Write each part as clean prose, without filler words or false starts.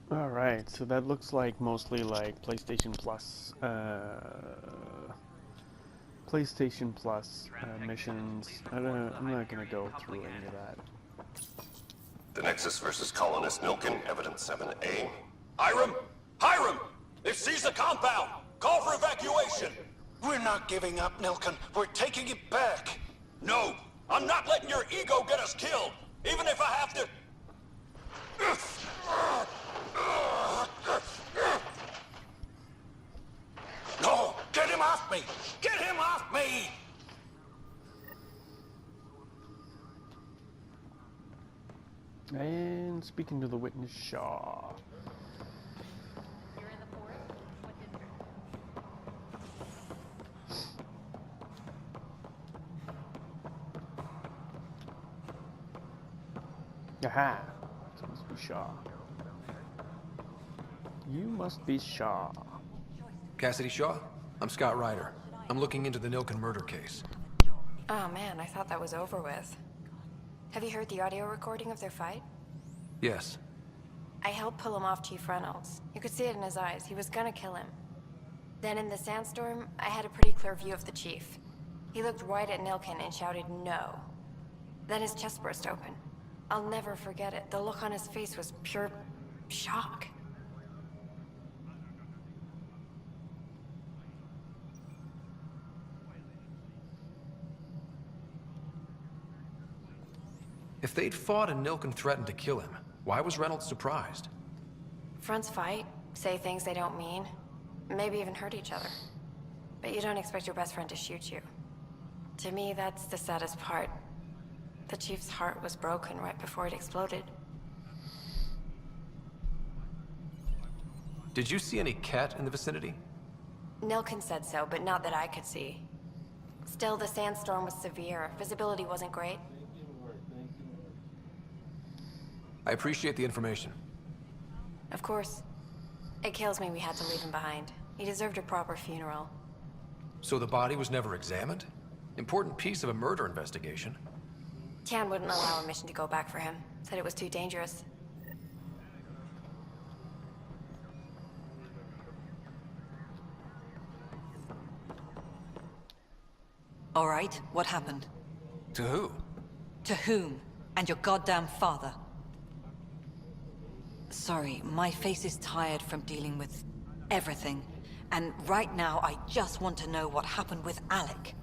Alright, so that looks like mostly like PlayStation Plus, missions. I'm not gonna go through any of that. The Nexus versus Colonist Nilkin, Evidence 7A. Hiram! Hiram! They've seized the compound! Call for evacuation! We're not giving up, Nilkin. We're taking it back. No! I'm not letting your ego get us killed! Even if I have to... No! Get him off me! Get him off me! And speaking to the witness, Shaw. You're in the forest? What did Aha! This must be Shaw. You must be Shaw. Cassidy Shaw? I'm Scott Ryder. I'm looking into the Nilkin murder case. Oh man, I thought that was over with. Have you heard the audio recording of their fight? Yes. I helped pull him off Chief Reynolds. You could see it in his eyes. He was gonna kill him. Then in the sandstorm, I had a pretty clear view of the Chief. He looked right at Nilkin and shouted no. Then his chest burst open. I'll never forget it. The look on his face was pure shock. If they'd fought and Nilkin threatened to kill him, why was Reynolds surprised? Fronts fight, say things they don't mean, maybe even hurt each other. But you don't expect your best friend to shoot you. To me, that's the saddest part. The Chief's heart was broken right before it exploded. Did you see any cat in the vicinity? Nilkin said so, but not that I could see. Still, the sandstorm was severe. Visibility wasn't great. I appreciate the information. Of course. It kills me we had to leave him behind. He deserved a proper funeral. So the body was never examined? Important piece of a murder investigation. Tian wouldn't allow a mission to go back for him. Said it was too dangerous. All right, what happened? To who? To whom? And your goddamn father. Sorry, my face is tired from dealing with everything. And right now, I just want to know what happened with Alec.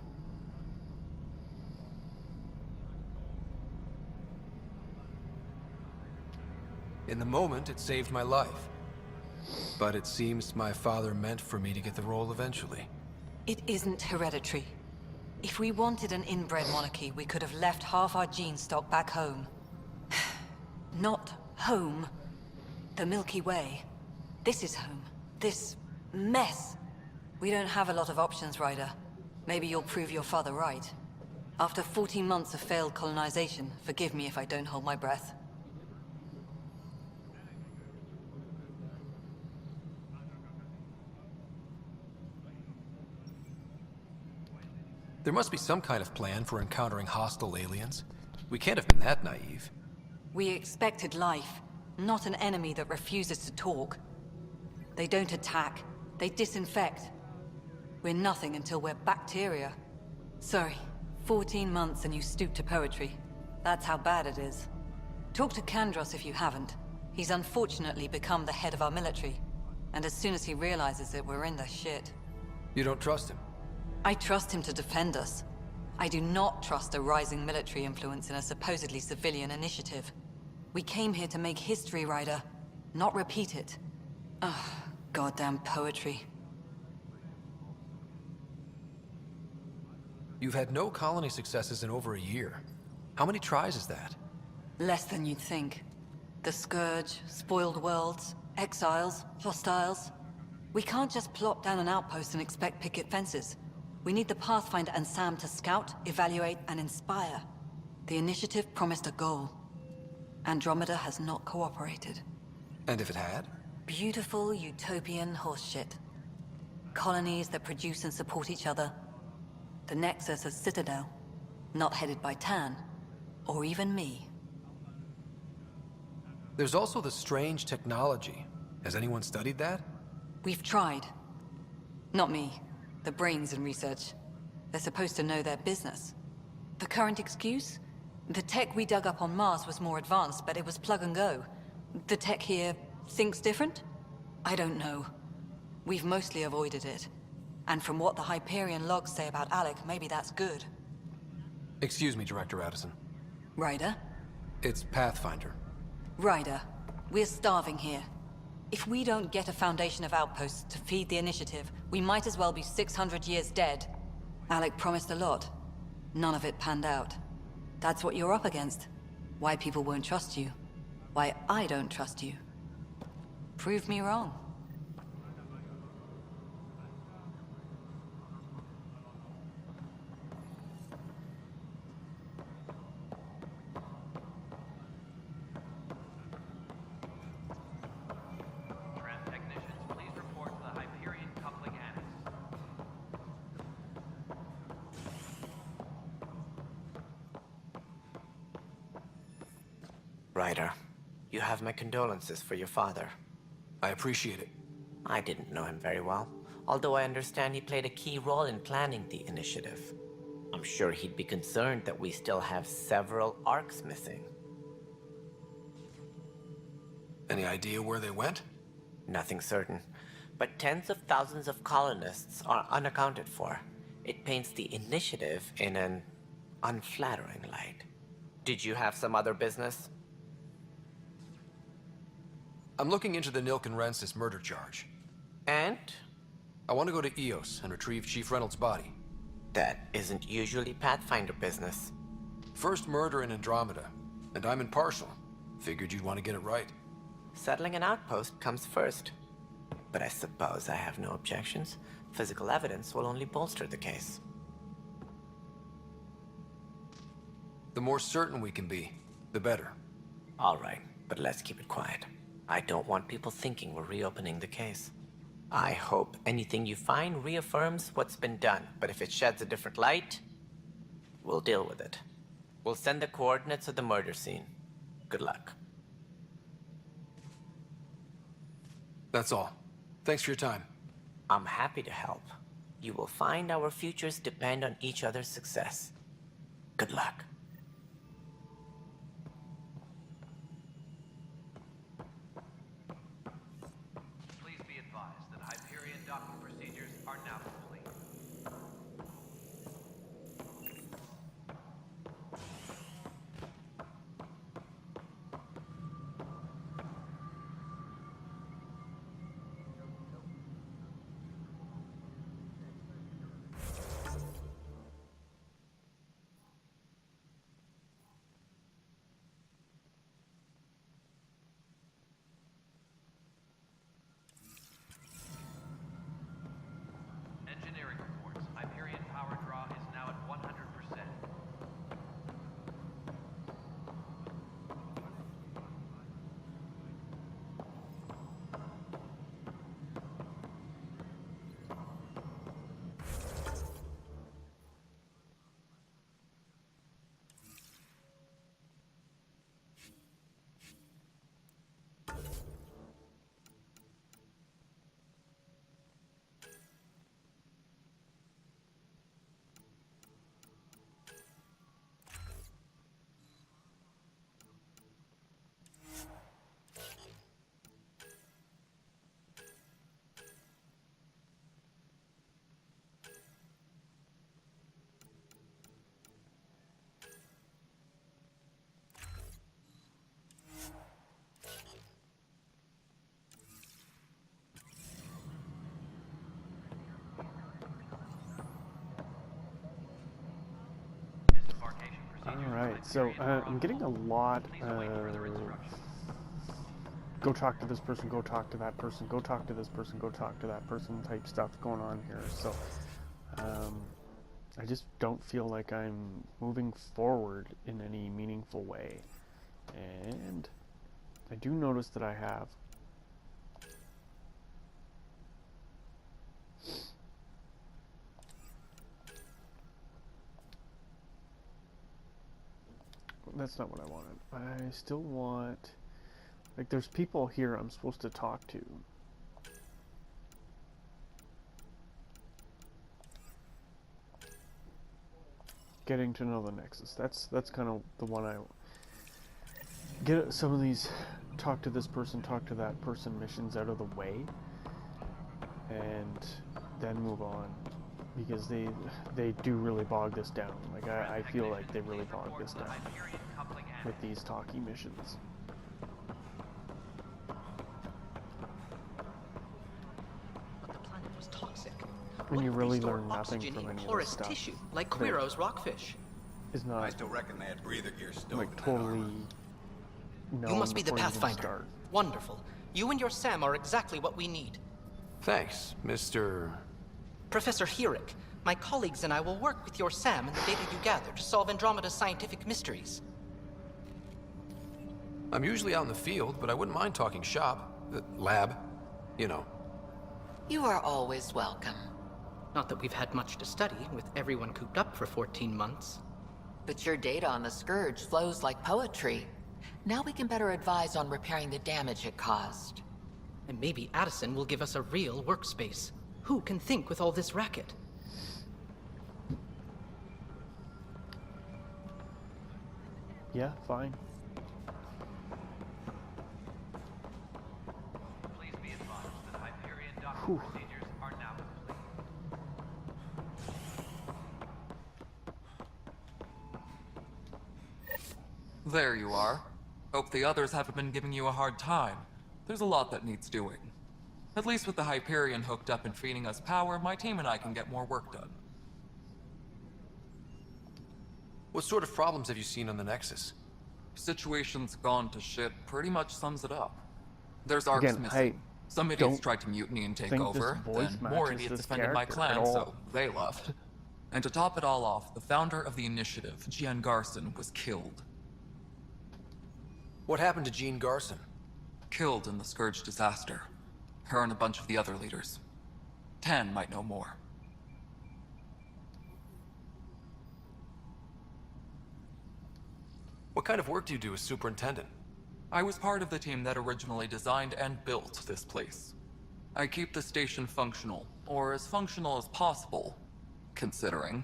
In the moment, it saved my life. But it seems my father meant for me to get the role eventually. It isn't hereditary. If we wanted an inbred monarchy, we could have left half our gene stock back home. Not home. The Milky Way. This is home. This mess. We don't have a lot of options, Ryder. Maybe you'll prove your father right. After 14 months of failed colonization, forgive me if I don't hold my breath. There must be some kind of plan for encountering hostile aliens. We can't have been that naive. We expected life, not an enemy that refuses to talk. They don't attack, they disinfect. We're nothing until we're bacteria. Sorry, 14 months and you stoop to poetry. That's how bad it is. Talk to Kandros if you haven't. He's unfortunately become the head of our military. And as soon as he realizes it, we're in the shit. You don't trust him? I trust him to defend us. I do not trust a rising military influence in a supposedly civilian initiative. We came here to make history, Ryder, not repeat it. Ugh, goddamn poetry. You've had no colony successes in over a year. How many tries is that? Less than you'd think. The Scourge, spoiled worlds, exiles, hostiles. We can't just plop down an outpost and expect picket fences. We need the Pathfinder and Sam to scout, evaluate, and inspire. The initiative promised a goal. Andromeda has not cooperated. And if it had? Beautiful utopian horseshit. Colonies that produce and support each other. The Nexus a citadel, not headed by Tan, or even me. There's also the strange technology. Has anyone studied that? We've tried. Not me. The brains in research. They're supposed to know their business. The current excuse? The tech we dug up on Mars was more advanced, but it was plug and go. The tech here thinks different? I don't know. We've mostly avoided it. And from what the Hyperion logs say about Alec, maybe that's good. Excuse me, Director Addison. Ryder? It's Pathfinder. Ryder, we're starving here. If we don't get a foundation of outposts to feed the initiative, we might as well be 600 years dead. Alec promised a lot. None of it panned out. That's what you're up against. Why people won't trust you. Why I don't trust you. Prove me wrong. Technicians, please report to the Hyperion coupling annex. Ryder, you have my condolences for your father. I appreciate it. I didn't know him very well, although I understand he played a key role in planning the initiative. I'm sure he'd be concerned that we still have several arcs missing. Any idea where they went? Nothing certain, but tens of thousands of colonists are unaccounted for. It paints the initiative in an unflattering light. Did you have some other business? I'm looking into the Nilken Rensis murder charge. And? I want to go to Eos and retrieve Chief Reynolds' body. That isn't usually Pathfinder business. First murder in Andromeda, and I'm impartial. Figured you'd want to get it right. Settling an outpost comes first. But I suppose I have no objections. Physical evidence will only bolster the case. The more certain we can be, the better. All right, but let's keep it quiet. I don't want people thinking we're reopening the case. I hope anything you find reaffirms what's been done, but if it sheds a different light, we'll deal with it. We'll send the coordinates of the murder scene. Good luck. That's all. Thanks for your time. I'm happy to help. You will find our futures depend on each other's success. Good luck. Please be advised that Hyperion docking procedures are now complete. Engineering reports. Hyperion power draw is now at 100%. Disembarkation procedures. Alright, so I'm getting a lot of go talk to this person, go talk to that person, go talk to this person, go talk to that person type stuff going on here. So I just don't feel like I'm moving forward in any meaningful way. And I do notice that I have that's not what I wanted. I still want Like, there's people here I'm supposed to talk to. Getting to know the Nexus. That's kind of the one I get some of these talk to this person, talk to that person missions out of the way, and then move on, because they do really bog this down. Like I feel like they really bog this down with these talkie missions. But the planet was toxic. When you What if really they stored learn nothing oxygen from in any of porous this stuff. tissue, like Quiro's rockfish? Is not I still reckon they had breather gear stowed like in that totally armor. known. You must be the before you even Pathfinder. start. Wonderful. You and your Sam are exactly what we need. Thanks, Mr. Professor Herrick, my colleagues and I will work with your Sam and the data you gather to solve Andromeda's scientific mysteries. I'm usually out in the field, but I wouldn't mind talking shop. Lab. You know. You are always welcome. Not that we've had much to study, with everyone cooped up for 14 months. But your data on the Scourge flows like poetry. Now we can better advise on repairing the damage it caused. And maybe Addison will give us a real workspace. Who can think with all this racket? Yeah, fine. Please be advised that Hyperion docking Whew. procedures are now complete. There you are. Hope the others haven't been giving you a hard time. There's a lot that needs doing. At least with the Hyperion hooked up and feeding us power, my team and I can get more work done. What sort of problems have you seen on the Nexus? Situation's gone to shit pretty much sums it up. There's arcs Again, missing. Some idiots don't tried to mutiny and take think this over, voice then more matches idiots this defended my character at clan, all. so they left. And to top it all off, the founder of the initiative, Gian Garson, was killed. What happened to Jean Garson? Killed in the Scourge disaster. Her and a bunch of the other leaders. Tan might know more. What kind of work do you do as superintendent? I was part of the team that originally designed and built this place. I keep the station functional, or as functional as possible, considering.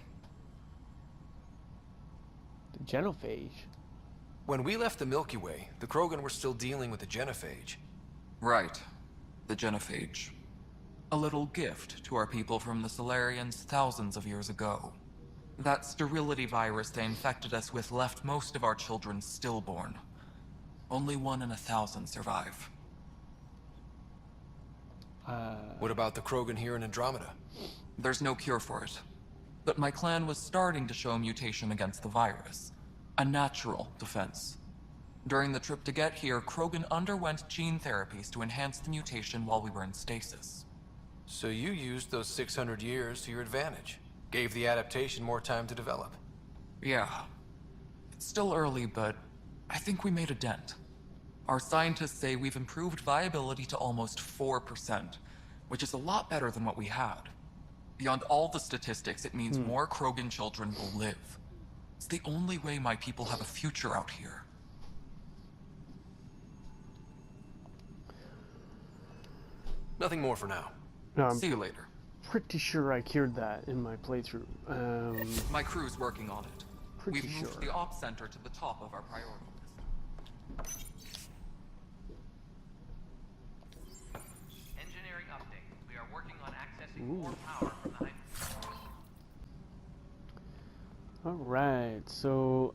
The genophage. When we left the Milky Way, the Krogan were still dealing with the genophage. Right. The genophage. A little gift to our people from the Solarians thousands of years ago. That sterility virus they infected us with left most of our children stillborn. Only 1 in 1,000 survive. What about the Krogan here in Andromeda? There's no cure for it. But my clan was starting to show mutation against the virus. A natural defense. During the trip to get here, Krogan underwent gene therapies to enhance the mutation while we were in stasis. So you used those 600 years to your advantage. Gave the adaptation more time to develop. Yeah. It's still early, but I think we made a dent. Our scientists say we've improved viability to almost 4%, which is a lot better than what we had. Beyond all the statistics, it means more Krogan children will live. It's the only way my people have a future out here. Nothing more for now. No, I'm See you later. pretty sure I cured that in my playthrough. My crew's working on it. Pretty We've moved sure. the ops center to the top of our priority list. Engineering update. We are working on accessing more power from the Hyperion. Alright, so,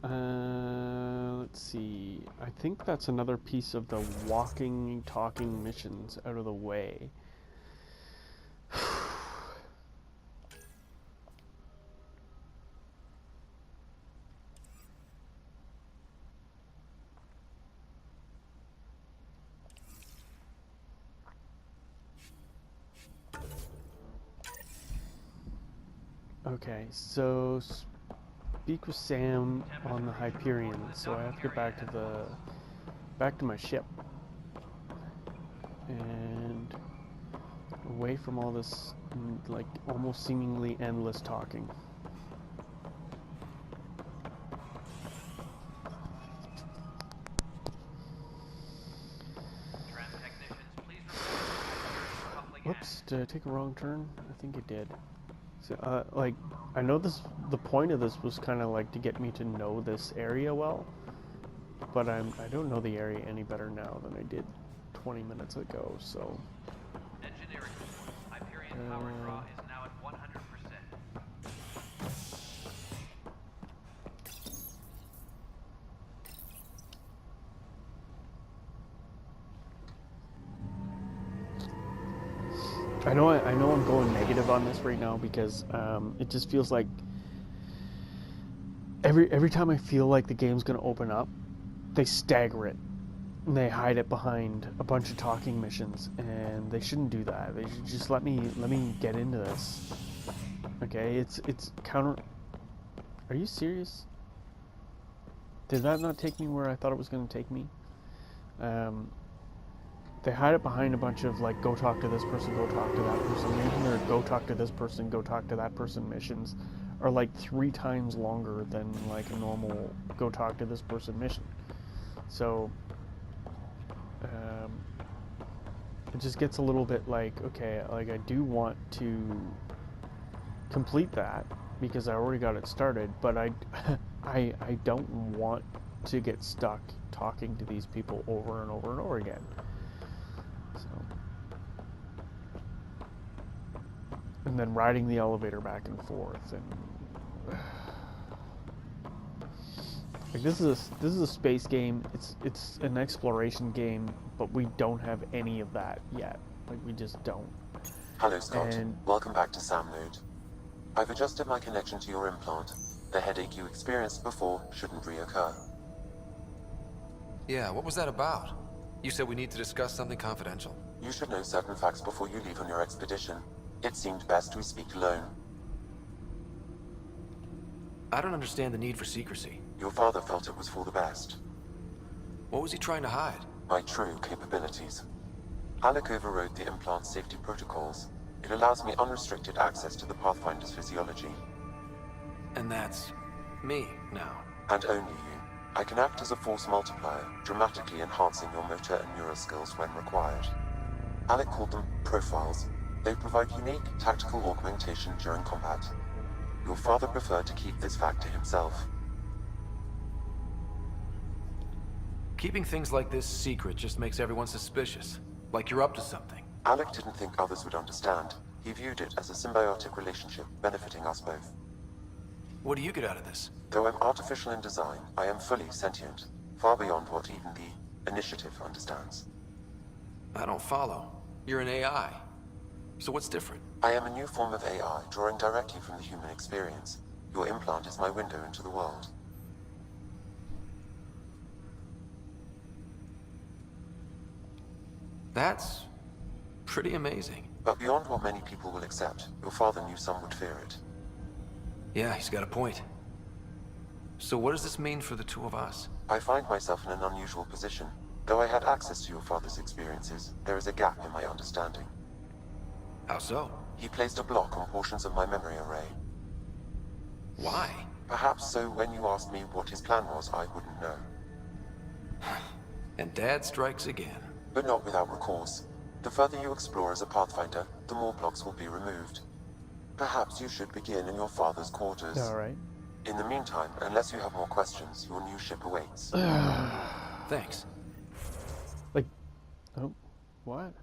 let's see. I think that's another piece of the walking, talking missions out of the way. Okay, so speak with Sam on the Hyperion, so I have to get back to my ship. And away from all this, like, almost seemingly endless talking. Whoops, did I take a wrong turn? I think it did. So, like, I know this, the point of this was kind of like to get me to know this area well, but I don't know the area any better now than I did 20 minutes ago, so... Engineering report. Hyperion power draw is now at 100%. I know I'm going negative on this right now because it just feels like every time I feel like the game's gonna open up, they stagger it and they hide it behind a bunch of talking missions, and they shouldn't do that. They should just let me get into this. Okay, it's counter. Are you serious? Did that not take me where I thought it was gonna take me? They hide it behind a bunch of, like, go talk to this person, go talk to that person. Even their go talk to this person, go talk to that person missions are like 3 times longer than like a normal go talk to this person mission. So it just gets a little bit like, okay, like I do want to complete that because I already got it started, but I don't want to get stuck talking to these people over and over and over again. So, and then riding the elevator back and forth, and like this is a space game. It's an exploration game, but we don't have any of that yet. Like, we just don't. Hello, Scott. Welcome back to Sam Mode. I've adjusted my connection to your implant. The headache you experienced before shouldn't reoccur. Yeah, what was that about? You said we need to discuss something confidential. You should know certain facts before you leave on your expedition. It seemed best we speak alone. I don't understand the need for secrecy. Your father felt it was for the best. What was he trying to hide? My true capabilities. Alec overrode the implant's safety protocols. It allows me unrestricted access to the Pathfinder's physiology. And that's me now. And only you. I can act as a force multiplier, dramatically enhancing your motor and neural skills when required. Alec called them profiles. They provide unique tactical augmentation during combat. Your father preferred to keep this fact to himself. Keeping things like this secret just makes everyone suspicious. Like you're up to something. Alec didn't think others would understand. He viewed it as a symbiotic relationship, benefiting us both. What do you get out of this? Though I'm artificial in design, I am fully sentient, far beyond what even the Initiative understands. I don't follow. You're an AI. So what's different? I am a new form of AI, drawing directly from the human experience. Your implant is my window into the world. That's pretty amazing. But beyond what many people will accept, your father knew some would fear it. Yeah, he's got a point. So what does this mean for the two of us? I find myself in an unusual position. Though I had access to your father's experiences, there is a gap in my understanding. How so? He placed a block on portions of my memory array. Why? Perhaps so when you asked me what his plan was, I wouldn't know. And Dad strikes again. But not without recourse. The further you explore as a Pathfinder, the more blocks will be removed. Perhaps you should begin in your father's quarters. Alright. In the meantime, unless you have more questions, your new ship awaits. Thanks. Like, oh, what?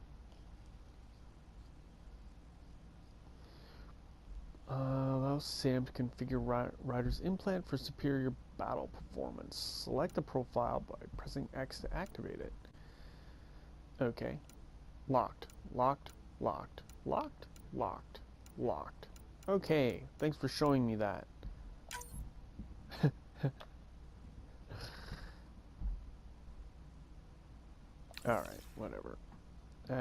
Allows Sam to configure Ryder's implant for superior battle performance. Select the profile by pressing X to activate it. Okay. Locked. Locked. Locked. Locked. Locked. Locked. Okay. Thanks for showing me that. Alright, whatever. I'm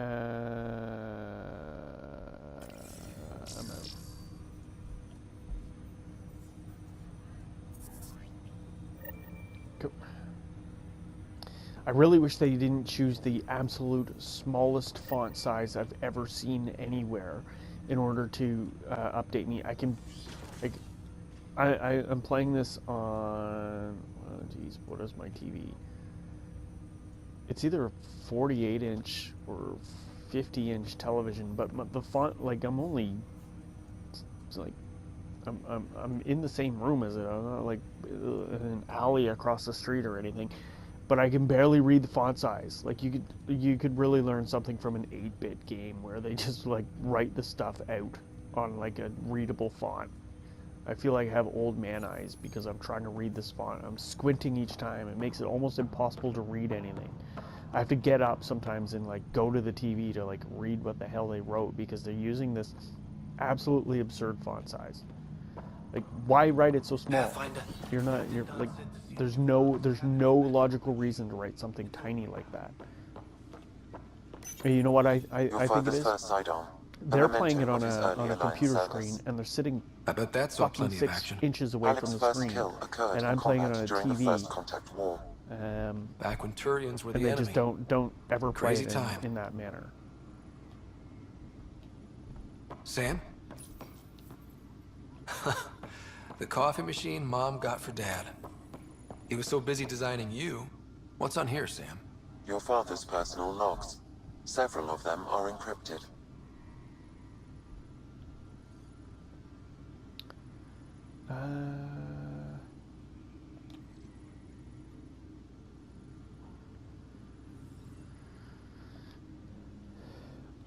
out. Go. I really wish they didn't choose the absolute smallest font size I've ever seen anywhere in order to update me. I can, like, I'm playing this on, oh geez, what is my TV? It's either 48 inch or 50-inch television, but the font, like, I'm only, it's like, I'm in the same room as it. I'm not like in an alley across the street or anything, but I can barely read the font size. Like, you could really learn something from an 8-bit game where they just like write the stuff out on like a readable font. I feel like I have old man eyes because I'm trying to read this font. I'm squinting each time. It makes it almost impossible to read anything. I have to get up sometimes and like go to the TV to like read what the hell they wrote because they're using this absolutely absurd font size. Like, why write it so small? You're like, there's no logical reason to write something tiny like that. And you know what I think it is? They're playing it on a computer screen, and they're sitting I bet that's all fucking plenty of 6 action. inches away from the screen, and I'm playing it on a TV. Back when Turians were the and they enemy. just don't ever play Crazy it time. in that manner. Sam? The coffee machine Mom got for Dad. He was so busy designing you. What's on here, Sam? Your father's personal logs. Several of them are encrypted.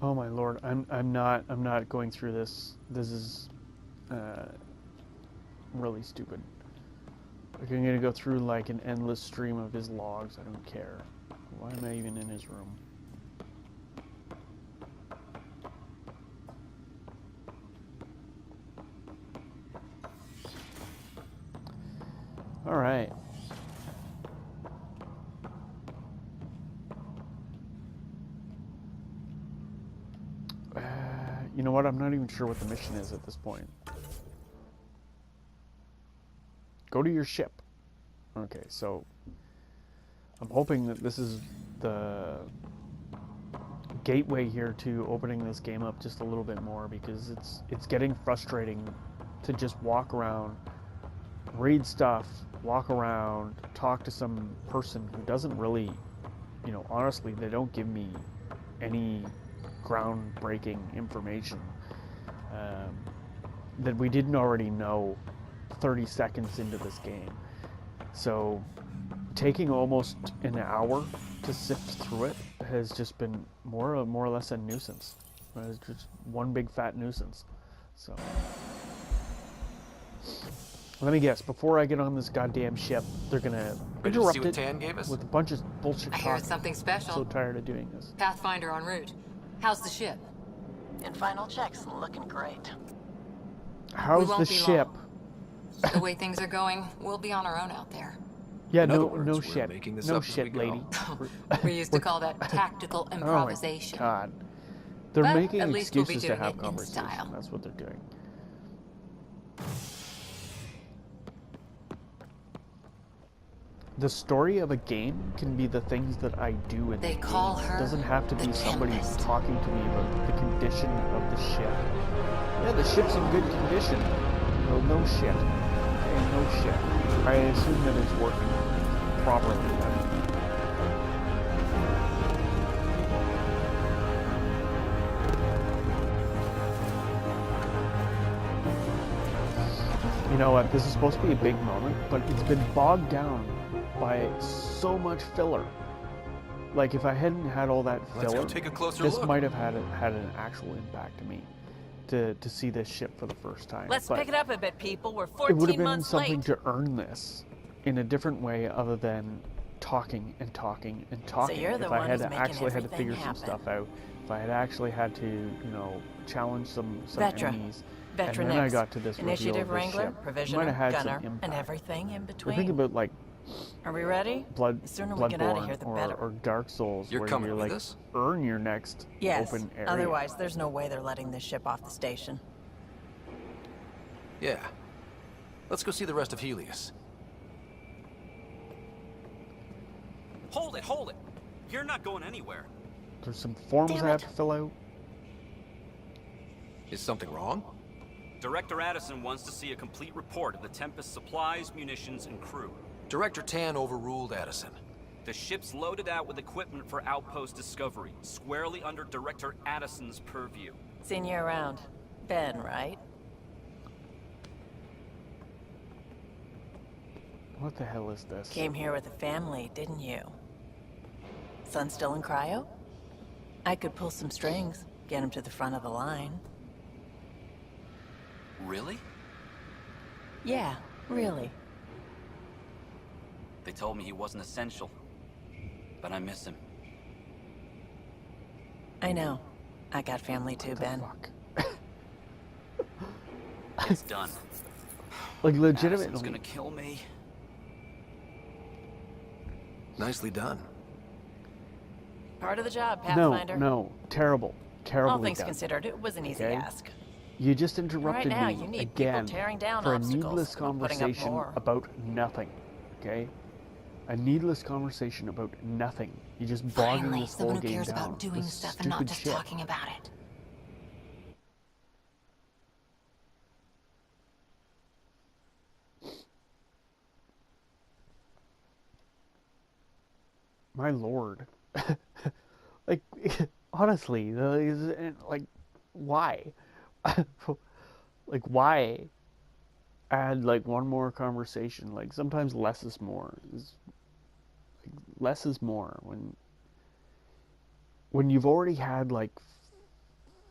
Oh my lord, I'm not going through this. This is really stupid. Like, I'm gonna go through like an endless stream of his logs. I don't care. Why am I even in his room? All right. You know what? I'm not even sure what the mission is at this point. Go to your ship. Okay, so I'm hoping that this is the gateway here to opening this game up just a little bit more, because it's getting frustrating to just walk around, read stuff, walk around, talk to some person who doesn't really, you know, honestly, they don't give me any groundbreaking information that we didn't already know 30 seconds into this game. So taking almost an hour to sift through it has just been more or less a nuisance. It's just one big fat nuisance. So let me guess, before I get on this goddamn ship, they're gonna interrupt it Tan gave us? with a bunch of bullshit I talk. hear it's something special. I'm so tired of doing this. Pathfinder en route. How's the ship? In final checks, looking great. How's won't the be ship? The way things are going, we'll be on our own out there. Yeah, In other no words, no we're shit. making this No up as we shit, go. lady. We used to call that tactical improvisation. Oh my god. They're But making at least we'll be excuses to doing have it in conversation. style. That's what they're doing. The story of a game can be the things that I do in They the call game. her It doesn't have to the be somebody Tempest. talking to me about the condition of the ship. Yeah, the ship's in good condition. Well, no shit. Okay, no shit. I assume that it's working properly then. You know what, this is supposed to be a big moment, but it's been bogged down by so much filler. Like, if I hadn't had all that Let's go filler, take a closer this look. might have had an actual impact to me to see this ship for the first time. Let's But pick it up a bit, people. We're it would have 14 been months something late. to earn this in a different way other than talking and talking and talking. you're the If I one had who's to making actually had to everything figure some happen. stuff out, if I had actually had to, you know, challenge some Vetra. enemies, Vetra and then I next. got to this Initiative reveal of this Wrangler, ship, it might Provisioner, have had Gunner, some impact. and everything in But between. think about like Are we ready? The sooner we get out of here, the Bloodborne better. or Dark Souls, You're where coming you with like us? earn your next Yes. open area. Otherwise, there's no way they're letting this ship off the station. Yeah. Let's go see the rest of Helios. Hold it! You're not going anywhere. There's some forms Damn I have it. to fill out. Is something wrong? Director Addison wants to see a complete report of the Tempest supplies, munitions, and crew. Director Tan overruled Addison. The ship's loaded out with equipment for outpost discovery, squarely under Director Addison's purview. Seen you around. Ben, right? What the hell is this? Came here with a family, didn't you? Son still in cryo? I could pull some strings, get him to the front of the line. Really? Yeah, really. They told me he wasn't essential, but I miss him. I know. I got family too, Ben. It's done. Like, Addison's legitimately. gonna kill me. Nicely done. Part of the job, No, Pathfinder. no. Terrible. Terribly All things done. considered, it was an easy Okay? ask. You just interrupted Right now, me you need again people tearing down for a obstacles, needless not putting up conversation more. about nothing. Okay? A needless conversation about nothing. You just bogging Finally, this whole someone who game cares down. about doing This stuff and not stupid just shit. talking about it. My lord. Like, honestly, like, why? Like, why add, like, one more conversation? Like, sometimes less is more. Less is more. When you've already had, like,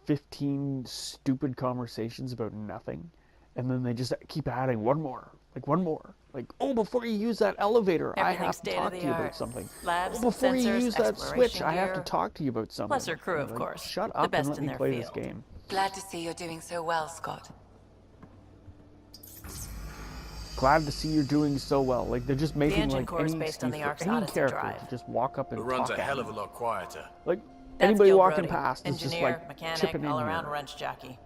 15 stupid conversations about nothing, and then they just keep adding one more. Like, one more. Like, oh, before you use that elevator, I have to talk to you about something. Labs, Oh, before you sensors, use that switch, exploration I have to gear. talk to you about something. Plus her crew, of Like, course. Shut The up and best let in me their play this field. game. Glad to see you're doing so well, Scott. Glad to see you're doing so well. Like, they're just making, engine like, core is any based on excuse the for Ark's any Odyssey character drive. to just walk up and It runs talk a at hell of them. a lot quieter. Like, That's anybody Gil walking Brody, past is just, engineer, like, mechanic, chipping in all-around here. wrench jockey.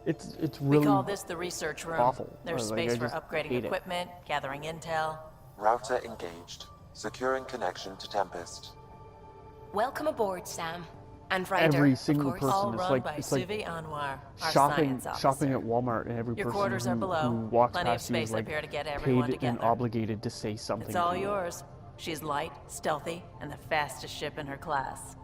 It's We really call this the research room. awful. There's Like, I space for just upgrading hate it. equipment, gathering intel. Router engaged. Securing connection to Tempest. Welcome aboard, Sam. And Ryder, Every of single course. person All is run like, by it's like Suvi Anwar, our shopping science shopping officer. at Walmart, and every Your person quarters are who below. walks Plenty of past you is space like up here to get everyone paid and together. obligated to say something. It's all to you. yours. She's light, stealthy, and the fastest ship in her class.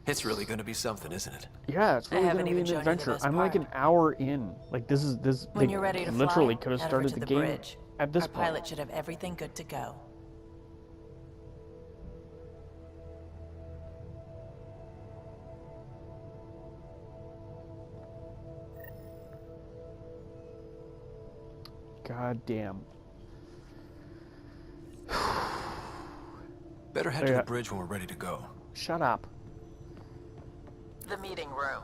It's really going to be something, isn't it? Yeah, it's I really haven't gonna be even an shown you the adventure. best I'm like an part. hour in. Like, this is When they you're ready to literally fly, could have head over started to the the game bridge. at this Our point. pilot should have everything good to go. God damn. Better head to the bridge when we're ready to go. Shut up. The meeting room.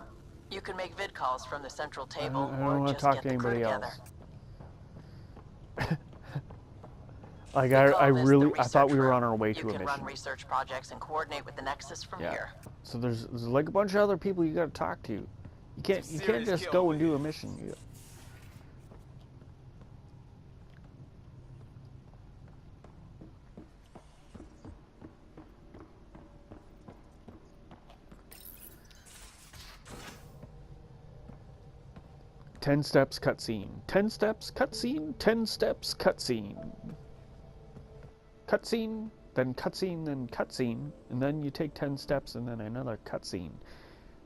You can make vid calls from the central I table don't or want to just talk get to the crew anybody together. else. Like, I really, I thought we were on our way You to a can mission. run research projects and coordinate with the Nexus from Yeah. here. So there's like a bunch of other people you got to talk to. You can't just go and do a mission. You, "10 steps cutscene. 10 steps cutscene. 10 steps cutscene. Cutscene, then cutscene, then cutscene, and then you take 10 steps, and then another cutscene,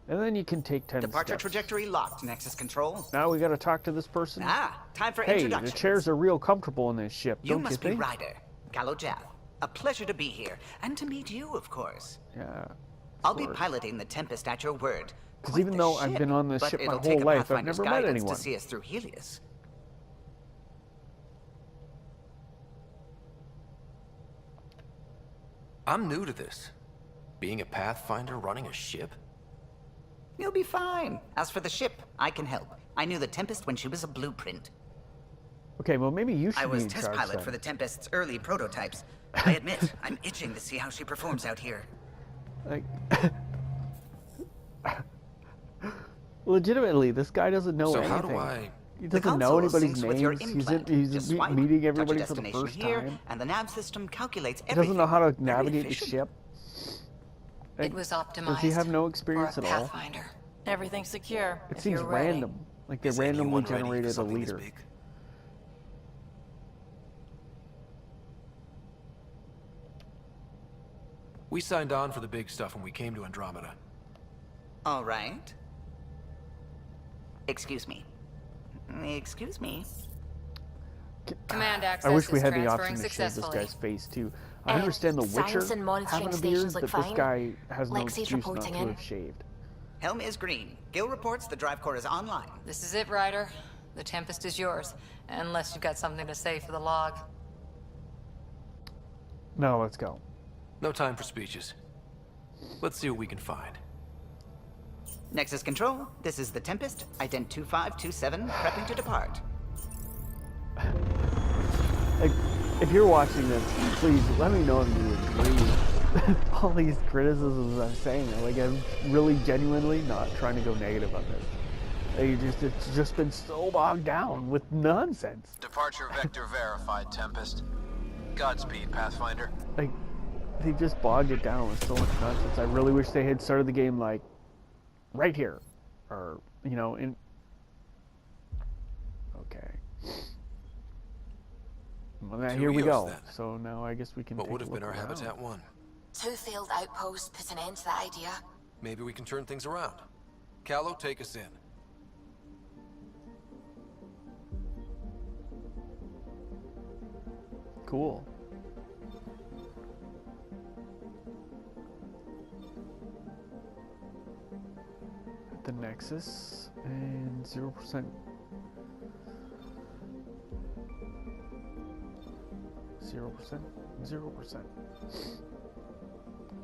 and then you can take 10 Departure steps. trajectory locked, Nexus Control. Now we got to talk to this person. Ah, time for Hey, the introductions. chairs are real comfortable in this ship, You don't must you be think? Ryder, Galojav. A pleasure to be here, and to meet you, of course. Yeah. I'll be piloting the Tempest at your word. Because Quite even the though I've ship, been on this but ship my it'll whole take a life, I've Pathfinder's never met guidance anyone. to see us through Helios. I'm new to this. Being a Pathfinder running a ship? You'll be fine. As for the ship, I can help. I knew the Tempest when she was a blueprint. Okay, well maybe you should I was be in test charge pilot then. for the Tempest's early prototypes. I admit, I'm itching to see how she performs out here. Like, legitimately, this guy doesn't know So anything. how do I... He The doesn't know console anybody's syncs with your names. implant. He's Just swipe, meeting touch a everybody for the destination first here, time. and the nav system calculates He everything. doesn't know how to Very navigate the efficient. ship. It was optimized. Does he have no experience for a at all? Pathfinder. Everything's secure. It if seems you're ready. random. Like they randomly generated a leader. We signed on for the big stuff when we came to Andromeda. All right. Excuse me. Excuse me. Command access I wish we is had the transferring option to shave this successfully. guy's face too. I understand the Witcher science and monitoring having a beard, stations but look this fine. guy has no Lexi's excuse not reporting to in. have shaved. Helm is green. Gil reports the drive core is online. This is it, Ryder. The Tempest is yours, unless you've got something to say for the log. No, let's go. No time for speeches. Let's see what we can find. Nexus Control, this is the Tempest, ident 2527, prepping to depart. If you're watching this, please let me know if you agree with all these criticisms I'm saying. Like, I'm really genuinely not trying to go negative on this. It's just been so bogged down with nonsense. Departure vector verified, Tempest. Godspeed, Pathfinder. Like, they just bogged it down with so much nonsense. I really wish they had started the game, like, right here. Or, you know, in... Okay. Well, now, here we go. Then. So now I guess we can What would have been our around. Habitat 1? 2 failed outposts put an end to that idea. Maybe we can turn things around. Callow, take us in. Cool. The Nexus and 0%. 0%.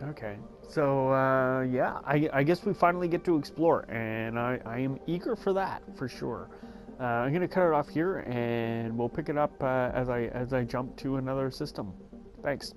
Okay, so yeah, I guess we finally get to explore, and I am eager for that for sure. I'm gonna cut it off here, and we'll pick it up as I jump to another system. Thanks.